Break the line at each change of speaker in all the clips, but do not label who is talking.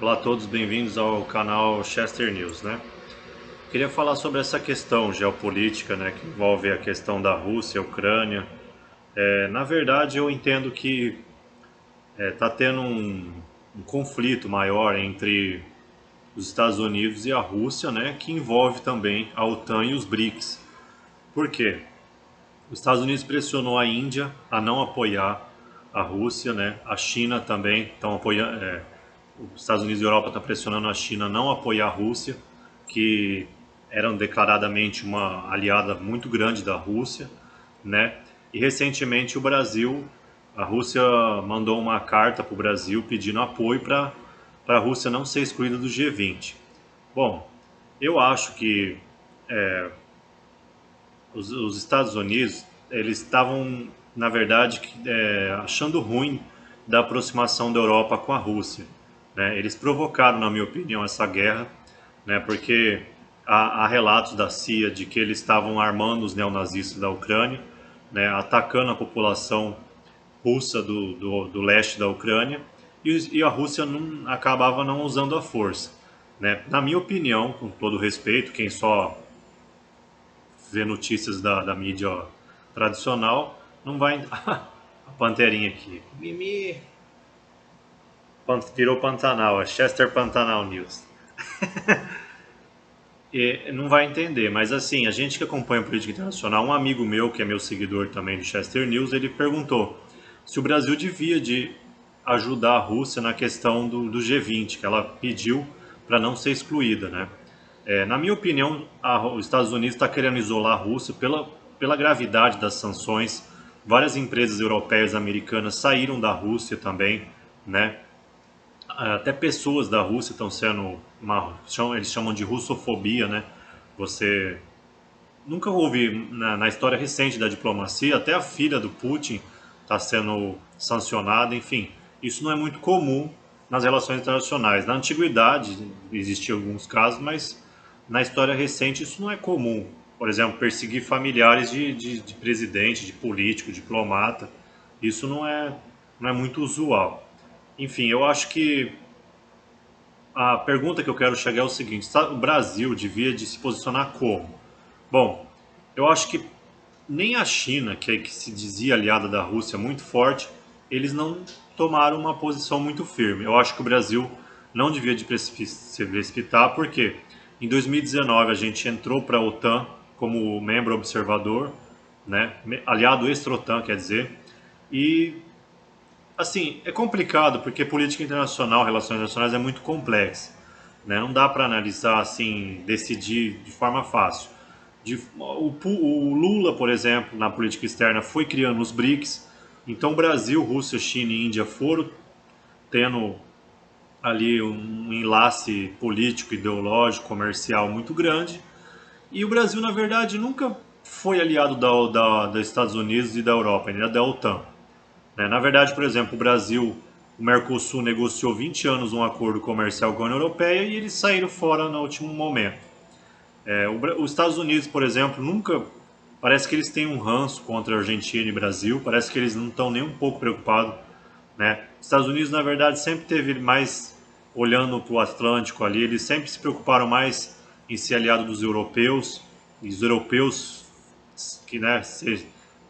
Olá a todos, bem-vindos ao canal Chester News, né? Queria falar sobre essa questão geopolítica, né, que envolve a questão da Rússia, Ucrânia. Na verdade, eu entendo que está tendo um conflito maior entre os Estados Unidos e a Rússia, né, que envolve também a OTAN e os BRICS. Por quê? Os Estados Unidos pressionou a Índia a não apoiar a Rússia, né? A China também estão apoiando. Os Estados Unidos e a Europa estão pressionando a China a não apoiar a Rússia, que era declaradamente uma aliada muito grande da Rússia, né? E recentemente o Brasil, a Rússia mandou uma carta para o Brasil pedindo apoio para a Rússia não ser excluída do G20. Bom, eu acho que os Estados Unidos eles estavam, na verdade, achando ruim da aproximação da Europa com a Rússia, né? Eles provocaram, na minha opinião, essa guerra, né? Porque há relatos da CIA de que eles estavam armando os neonazistas da Ucrânia, né? Atacando a população russa do leste da Ucrânia, e a Rússia acabava não usando a força, né? Na minha opinião, com todo respeito, quem só ver notícias da mídia tradicional, não vai. A Panterinha aqui. Mimi. Virou Pantanal, é Chester Pantanal News. E não vai entender, mas assim, a gente que acompanha a política internacional, um amigo meu, que é meu seguidor também do Chester News, ele perguntou se o Brasil devia de ajudar a Rússia na questão do G20, que ela pediu para não ser excluída, né? Na minha opinião, os Estados Unidos está querendo isolar a Rússia pela gravidade das sanções. Várias empresas europeias e americanas saíram da Rússia também, né? Até pessoas da Rússia estão sendo eles chamam de russofobia, né? Você nunca houve na história recente da diplomacia, até a filha do Putin está sendo sancionada, enfim. Isso não é muito comum nas relações internacionais. Na antiguidade existiam alguns casos, mas na história recente isso não é comum. Por exemplo, perseguir familiares de presidente, de político, diplomata, isso não é muito usual. Enfim, eu acho que a pergunta que eu quero chegar é o seguinte: o Brasil devia de se posicionar como? Bom, eu acho que nem a China, que se dizia aliada da Rússia muito forte, eles não tomaram uma posição muito firme. Eu acho que o Brasil não devia de se precipitar, porque em 2019 a gente entrou para a OTAN como membro observador, né? Aliado extra-OTAN, quer dizer, e assim, é complicado porque política internacional, relações internacionais é muito complexa, né? Não dá para analisar assim, decidir de forma fácil. O Lula, por exemplo, na política externa foi criando os BRICS. Então, Brasil, Rússia, China e Índia foram tendo ali um enlace político, ideológico, comercial muito grande. E o Brasil, na verdade, nunca foi aliado dos Estados Unidos e da Europa, ainda da OTAN, né? Na verdade, por exemplo, o Mercosul negociou 20 anos um acordo comercial com a União Europeia e eles saíram fora no último momento. Os Estados Unidos, por exemplo, nunca. Parece que eles têm um ranço contra a Argentina e Brasil, parece que eles não estão nem um pouco preocupados, né? Os Estados Unidos, na verdade, sempre teve mais olhando para o Atlântico ali, eles sempre se preocuparam mais em ser aliado dos europeus, e os europeus que, né,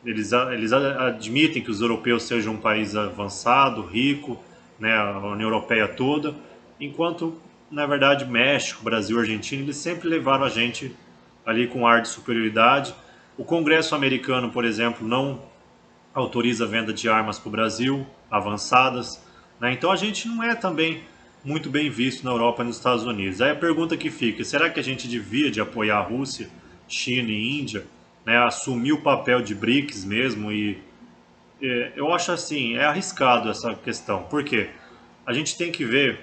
eles admitem que os europeus sejam um país avançado, rico, né, a União Europeia toda, enquanto, na verdade, México, Brasil, Argentina, eles sempre levaram a gente ali com ar de superioridade. O Congresso americano, por exemplo, não autoriza a venda de armas para o Brasil, avançadas, né? Então a gente não é também muito bem visto na Europa e nos Estados Unidos. Aí a pergunta que fica, será que a gente devia de apoiar a Rússia, China e Índia, né, assumir o papel de BRICS mesmo? Eu acho assim, é arriscado essa questão. Por quê? A gente tem que ver,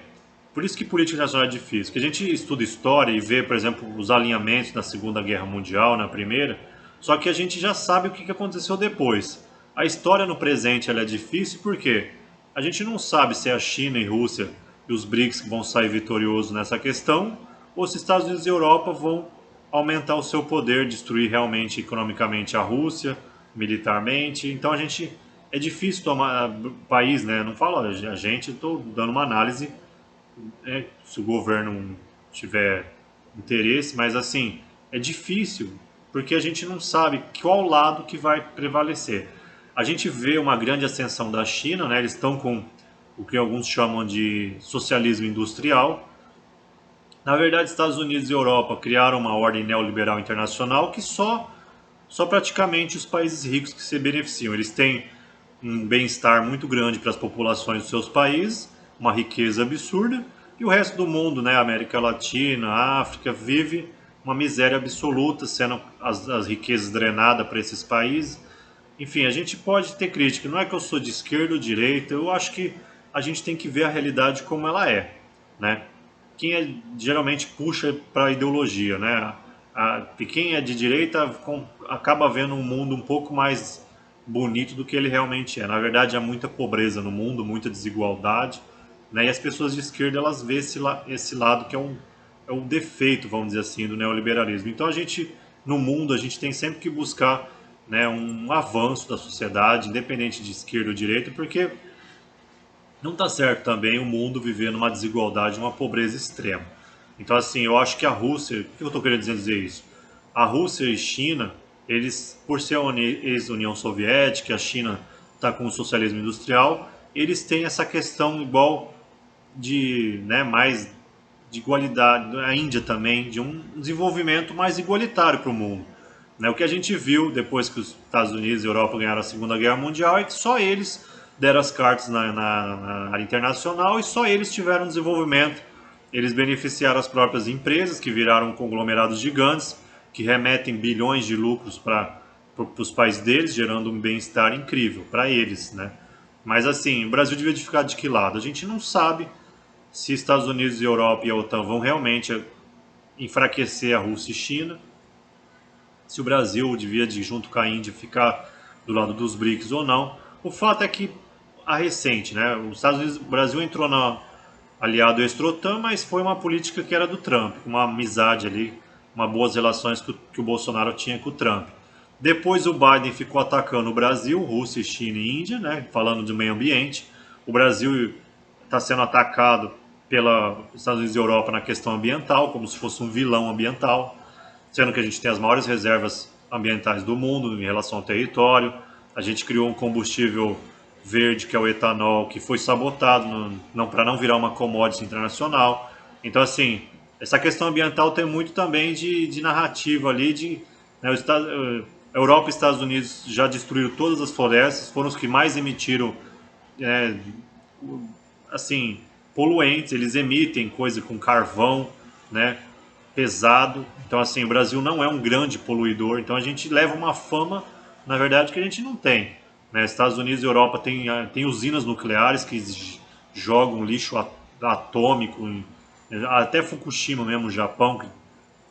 por isso que política nacional é difícil, que a gente estuda história e vê, por exemplo, os alinhamentos na Segunda Guerra Mundial, na Primeira, só que a gente já sabe o que aconteceu depois. A história no presente ela é difícil porque a gente não sabe se é a China e Rússia e os BRICS que vão sair vitoriosos nessa questão, ou se Estados Unidos e Europa vão aumentar o seu poder, destruir realmente economicamente a Rússia, militarmente. Então a gente é difícil tomar país, né? Não falo a gente, estou dando uma análise se o governo tiver interesse, mas assim, é difícil, porque a gente não sabe qual lado que vai prevalecer. A gente vê uma grande ascensão da China, né? Eles estão com o que alguns chamam de socialismo industrial. Na verdade, Estados Unidos e Europa criaram uma ordem neoliberal internacional que só praticamente os países ricos que se beneficiam. Eles têm um bem-estar muito grande para as populações dos seus países, uma riqueza absurda, e o resto do mundo, né, América Latina, África, vive uma miséria absoluta, sendo as riquezas drenadas para esses países. Enfim, a gente pode ter crítica, não é que eu sou de esquerda ou direita, eu acho que a gente tem que ver a realidade como ela é, né? Quem geralmente puxa para a ideologia, né? Quem é de direita acaba vendo um mundo um pouco mais bonito do que ele realmente é. Na verdade, há muita pobreza no mundo, muita desigualdade, né? E as pessoas de esquerda elas vê esse lado que é um defeito, vamos dizer assim, do neoliberalismo. Então a gente no mundo a gente tem sempre que buscar, né, um avanço da sociedade, independente de esquerda ou direita, porque não está certo também o mundo viver numa desigualdade, uma pobreza extrema. Então, assim, eu acho que a Rússia, o que eu estou querendo dizer isso? A Rússia e China, eles, por ser a ex-União Soviética, a China está com o socialismo industrial, eles têm essa questão igual de, né, mais de igualdade, a Índia também, de um desenvolvimento mais igualitário para o mundo. Né? O que a gente viu depois que os Estados Unidos e a Europa ganharam a Segunda Guerra Mundial é que só eles deram as cartas na área internacional e só eles tiveram desenvolvimento. Eles beneficiaram as próprias empresas, que viraram conglomerados gigantes, que remetem bilhões de lucros para os países deles, gerando um bem-estar incrível para eles. Né? Mas assim, o Brasil devia de ficar de que lado? A gente não sabe se Estados Unidos, Europa e a OTAN vão realmente enfraquecer a Rússia e China, se o Brasil devia, junto com a Índia, ficar do lado dos BRICS ou não. O fato é que a recente, né, os Estados Unidos, o Brasil entrou na aliado ex-OTAN, mas foi uma política que era do Trump, uma amizade ali, uma boas relações que o Bolsonaro tinha com o Trump. Depois o Biden ficou atacando o Brasil, Rússia, China e Índia, né, falando do meio ambiente. O Brasil está sendo atacado pelos Estados Unidos e Europa na questão ambiental, como se fosse um vilão ambiental, sendo que a gente tem as maiores reservas ambientais do mundo em relação ao território. A gente criou um combustível verde, que é o etanol, que foi sabotado não, para não virar uma commodity internacional. Então, assim, essa questão ambiental tem muito também de narrativa ali, né, a Europa e Estados Unidos já destruíram todas as florestas, foram os que mais emitiram, é, assim, poluentes, eles emitem coisa com carvão, né, pesado. Então, assim, o Brasil não é um grande poluidor, então a gente leva uma fama, na verdade, que a gente não tem. Né? Estados Unidos e Europa têm usinas nucleares que jogam lixo atômico, até Fukushima mesmo, no Japão, que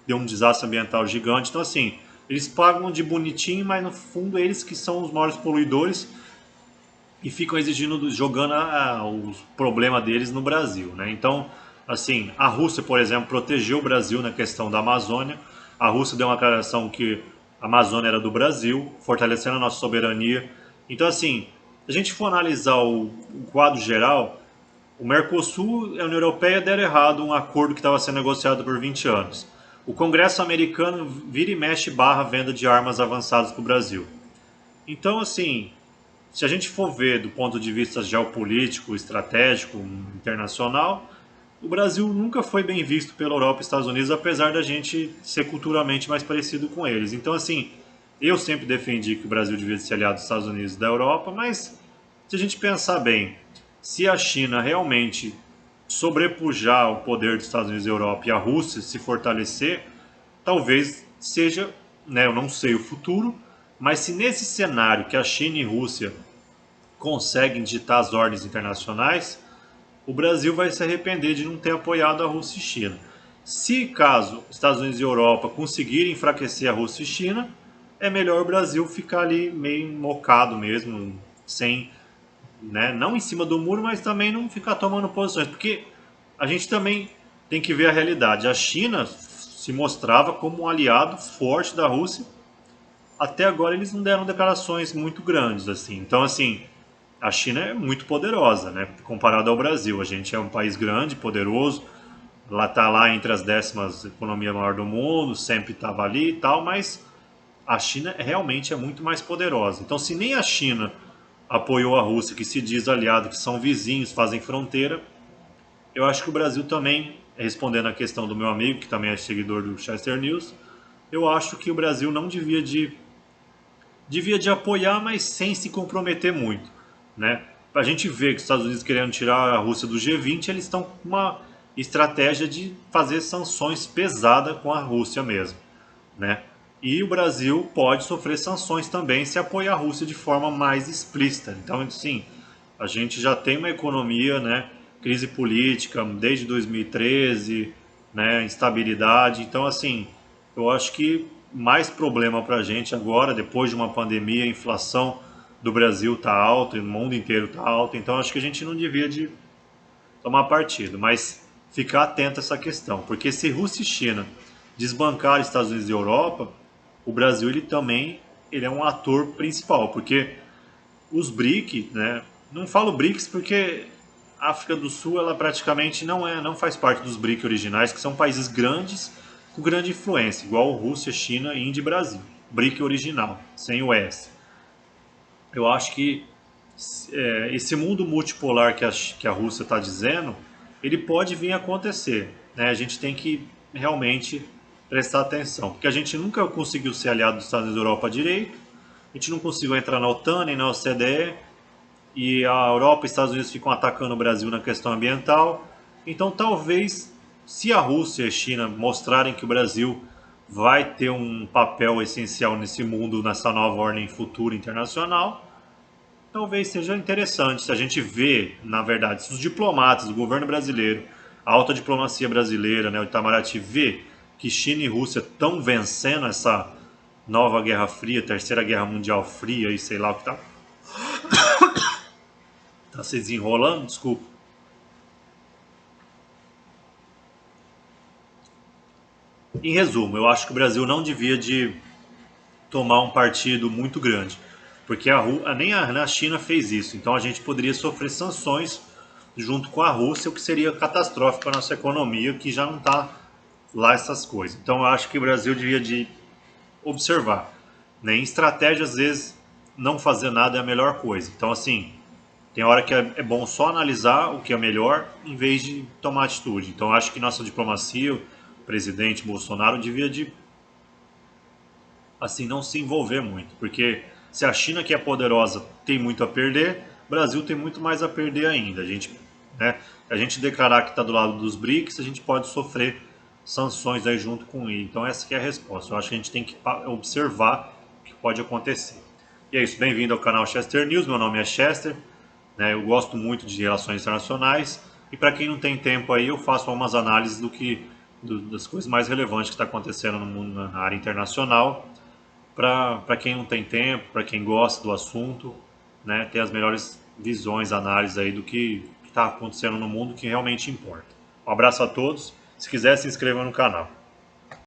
deu um desastre ambiental gigante. Então, assim, eles pagam de bonitinho, mas no fundo eles que são os maiores poluidores e ficam exigindo, jogando o problema deles no Brasil, né? Então, assim, a Rússia, por exemplo, protegeu o Brasil na questão da Amazônia. A Rússia deu uma declaração que a Amazônia era do Brasil, fortalecendo a nossa soberania. Então, assim, se a gente for analisar o quadro geral, o Mercosul e a União Europeia deram errado um acordo que estava sendo negociado por 20 anos. O Congresso americano vira e mexe barra a venda de armas avançadas para o Brasil. Então, assim, se a gente for ver do ponto de vista geopolítico, estratégico, internacional, o Brasil nunca foi bem visto pela Europa e Estados Unidos, apesar da gente ser culturalmente mais parecido com eles. Então, assim, eu sempre defendi que o Brasil devia ser aliado dos Estados Unidos e da Europa, mas se a gente pensar bem, se a China realmente sobrepujar o poder dos Estados Unidos e da Europa e a Rússia se fortalecer, talvez seja, né, eu não sei o futuro, mas se nesse cenário que a China e a Rússia conseguem ditar as ordens internacionais, o Brasil vai se arrepender de não ter apoiado a Rússia e China. Se caso Estados Unidos e Europa conseguirem enfraquecer a Rússia e China, é melhor o Brasil ficar ali meio mocado mesmo, sem, né, não em cima do muro, mas também não ficar tomando posições, porque a gente também tem que ver a realidade. A China se mostrava como um aliado forte da Rússia. Até agora eles não deram declarações muito grandes assim. Então, assim, a China é muito poderosa, né? Comparado ao Brasil. A gente é um país grande, poderoso, lá tá lá entre as 10ª economia maior do mundo, sempre estava ali e tal, mas a China realmente é muito mais poderosa. Então, se nem a China apoiou a Rússia, que se diz aliado, que são vizinhos, fazem fronteira, eu acho que o Brasil também, respondendo a questão do meu amigo, que também é seguidor do Chester News, eu acho que o Brasil não devia de apoiar, mas sem se comprometer muito, né? A gente vê que os Estados Unidos querendo tirar a Rússia do G20, eles estão com uma estratégia de fazer sanções pesadas com a Rússia mesmo, né? E o Brasil pode sofrer sanções também se apoiar a Rússia de forma mais explícita. Então, sim, a gente já tem uma economia, né? Crise política desde 2013, né? Instabilidade. Então, assim, eu acho que mais problema para a gente agora, depois de uma pandemia, a inflação do Brasil está alta, e no mundo inteiro está alta. Então, acho que a gente não devia de tomar partido, mas ficar atento a essa questão, porque se Rússia e China desbancar Estados Unidos e Europa, o Brasil ele é um ator principal, porque os BRIC, né? Não falo BRICS porque a África do Sul ela praticamente não faz parte dos BRIC originais, que são países grandes com grande influência, igual Rússia, China, Índia e Brasil. BRIC original, sem o S. Eu acho que esse mundo multipolar que a Rússia está dizendo, ele pode vir a acontecer, né? A gente tem que realmente prestar atenção, porque a gente nunca conseguiu ser aliado dos Estados Unidos da Europa direito, a gente não conseguiu entrar na OTAN nem na OCDE, e a Europa e os Estados Unidos ficam atacando o Brasil na questão ambiental. Então, talvez, se a Rússia e a China mostrarem que o Brasil vai ter um papel essencial nesse mundo, nessa nova ordem futura internacional, talvez seja interessante se a gente vê, na verdade, se os diplomatas, o governo brasileiro, a alta diplomacia brasileira, né, o Itamaraty, vê que China e Rússia estão vencendo essa nova Guerra Fria, Terceira Guerra Mundial Fria e sei lá o que tá se desenrolando, desculpa. Em resumo, eu acho que o Brasil não devia de tomar um partido muito grande, porque nem a China fez isso. Então a gente poderia sofrer sanções junto com a Rússia, o que seria catastrófico para a nossa economia, que já não está lá essas coisas. Então eu acho que o Brasil devia de observar, né? Em estratégia, às vezes, não fazer nada é a melhor coisa. Então, assim, tem hora que é bom só analisar o que é melhor, em vez de tomar atitude. Então, eu acho que nossa diplomacia, o presidente Bolsonaro, devia de assim, não se envolver muito, porque se a China, que é poderosa, tem muito a perder, o Brasil tem muito mais a perder ainda. A gente declarar que está do lado dos BRICS, a gente pode sofrer sanções aí junto com ele. Então essa que é a resposta. Eu acho que a gente tem que observar o que pode acontecer. E é isso, bem-vindo ao canal Chester News, meu nome é Chester, né? Eu gosto muito de relações internacionais e para quem não tem tempo aí eu faço algumas análises das coisas mais relevantes que está acontecendo no mundo na área internacional para quem não tem tempo, para quem gosta do assunto, né, ter as melhores visões, análises aí do que está acontecendo no mundo que realmente importa. Um abraço a todos. Se quiser, se inscreva no canal.